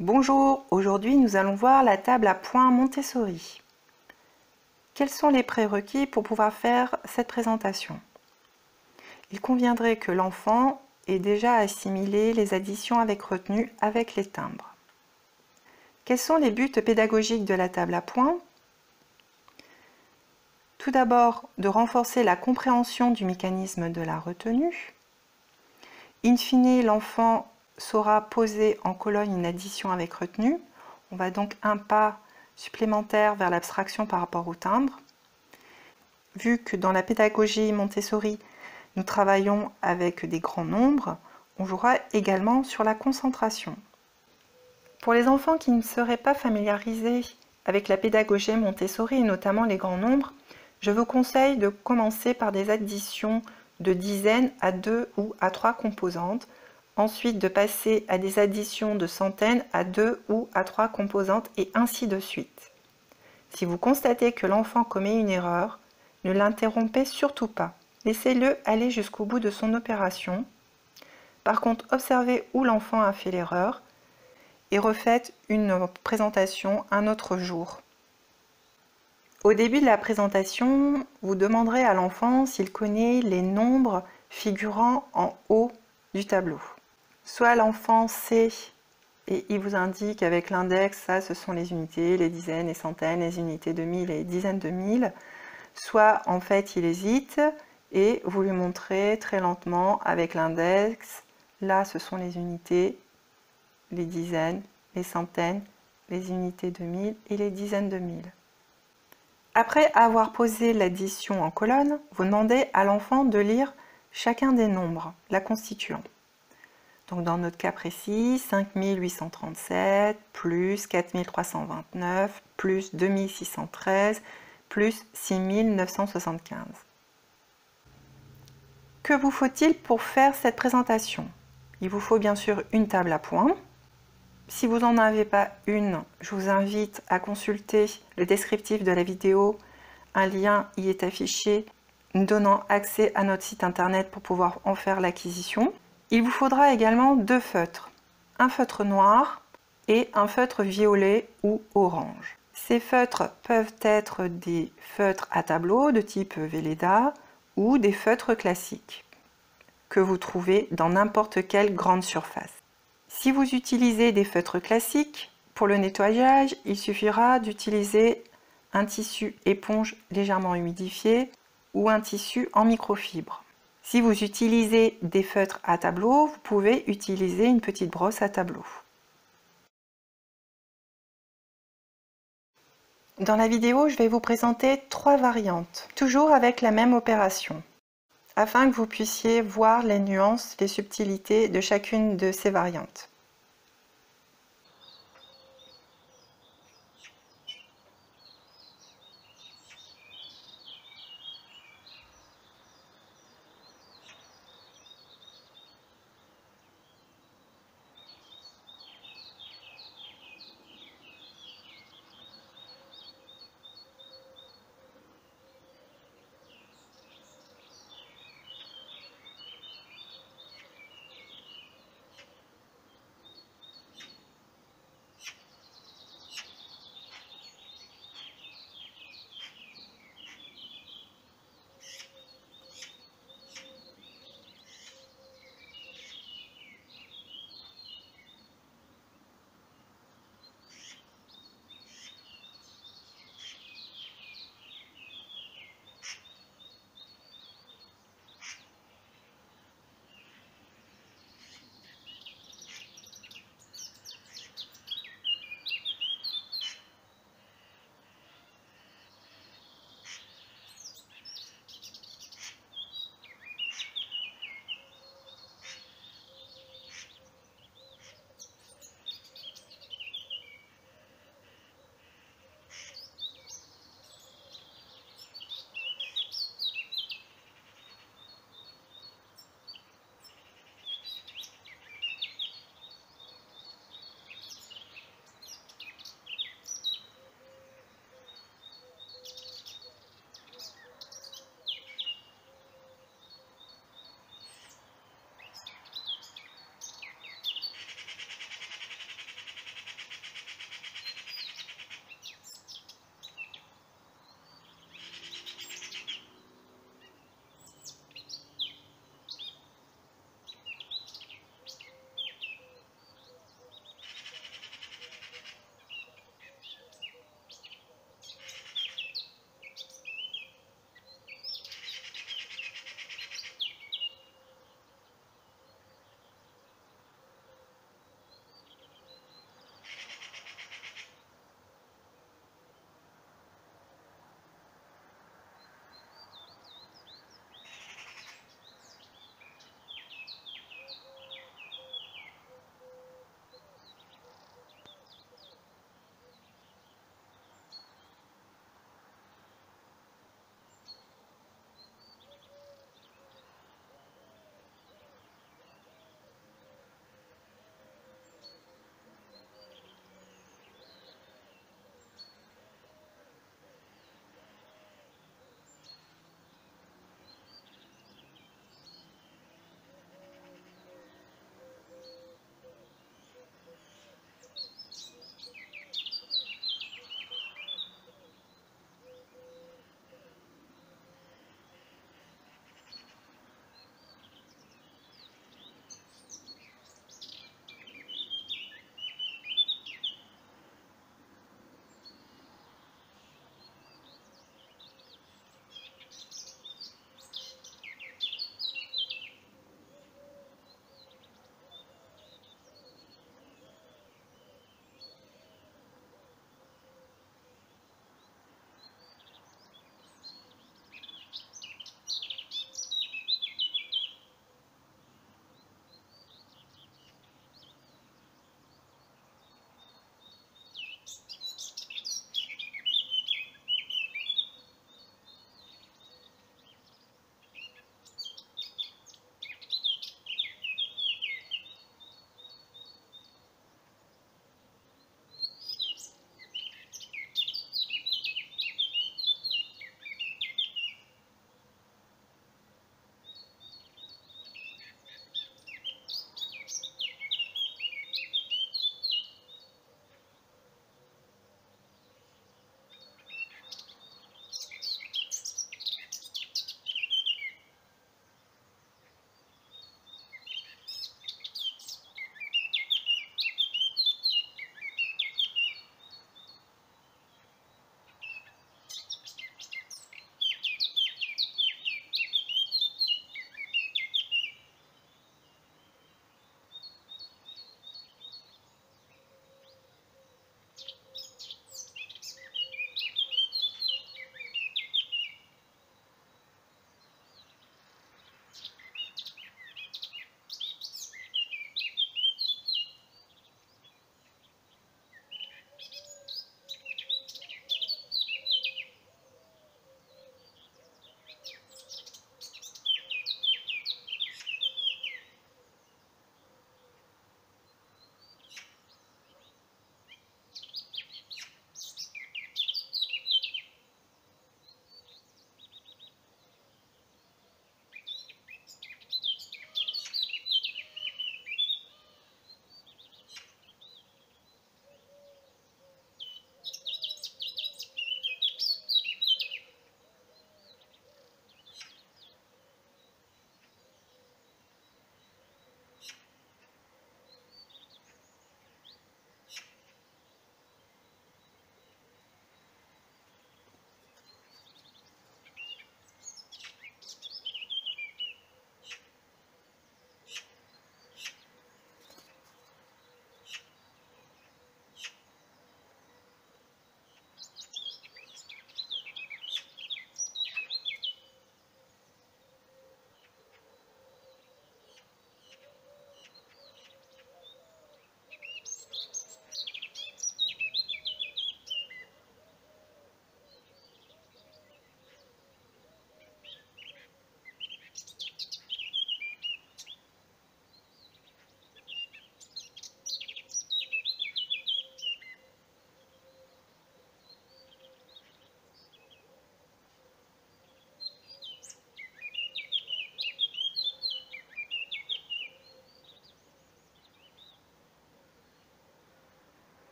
Bonjour, aujourd'hui nous allons voir la table à points Montessori. Quels sont les prérequis pour pouvoir faire cette présentation? Il conviendrait que l'enfant ait déjà assimilé les additions avec retenue avec les timbres. Quels sont les buts pédagogiques de la table à points? Tout d'abord, de renforcer la compréhension du mécanisme de la retenue. In fine, l'enfant saura poser en colonne une addition avec retenue. On va donc un pas supplémentaire vers l'abstraction par rapport au timbre. Vu que dans la pédagogie Montessori, nous travaillons avec des grands nombres, on jouera également sur la concentration. Pour les enfants qui ne seraient pas familiarisés avec la pédagogie Montessori et notamment les grands nombres, je vous conseille de commencer par des additions de dizaines à 2 ou à 3 composantes, ensuite de passer à des additions de centaines à 2 ou à 3 composantes et ainsi de suite. Si vous constatez que l'enfant commet une erreur, ne l'interrompez surtout pas. Laissez-le aller jusqu'au bout de son opération. Par contre, observez où l'enfant a fait l'erreur et refaites une présentation un autre jour. Au début de la présentation, vous demanderez à l'enfant s'il connaît les nombres figurant en haut du tableau. Soit l'enfant sait et il vous indique avec l'index, ça ce sont les unités, les dizaines, les centaines, les unités de mille et les dizaines de mille. Soit en fait il hésite et vous lui montrez très lentement avec l'index, là ce sont les unités, les dizaines, les centaines, les unités de mille et les dizaines de mille. Après avoir posé l'addition en colonne, vous demandez à l'enfant de lire chacun des nombres, la constituant. Donc dans notre cas précis, 5837 plus 4329 plus 2613 plus 6975. Que vous faut-il pour faire cette présentation? Il vous faut bien sûr une table à points. Si vous n'en avez pas une, je vous invite à consulter le descriptif de la vidéo. Un lien y est affiché nous donnant accès à notre site internet pour pouvoir en faire l'acquisition. Il vous faudra également 2 feutres, un feutre noir et un feutre violet ou orange. Ces feutres peuvent être des feutres à tableau de type Velleda ou des feutres classiques que vous trouvez dans n'importe quelle grande surface. Si vous utilisez des feutres classiques, pour le nettoyage, il suffira d'utiliser un tissu éponge légèrement humidifié ou un tissu en microfibre. Si vous utilisez des feutres à tableau, vous pouvez utiliser une petite brosse à tableau. Dans la vidéo, je vais vous présenter 3 variantes, toujours avec la même opération, afin que vous puissiez voir les nuances, les subtilités de chacune de ces variantes.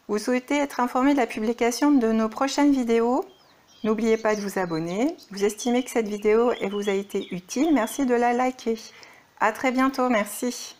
Vous souhaitez être informé de la publication de nos prochaines vidéos? N'oubliez pas de vous abonner. Vous estimez que cette vidéo vous a été utile? Merci de la liker. À très bientôt, merci.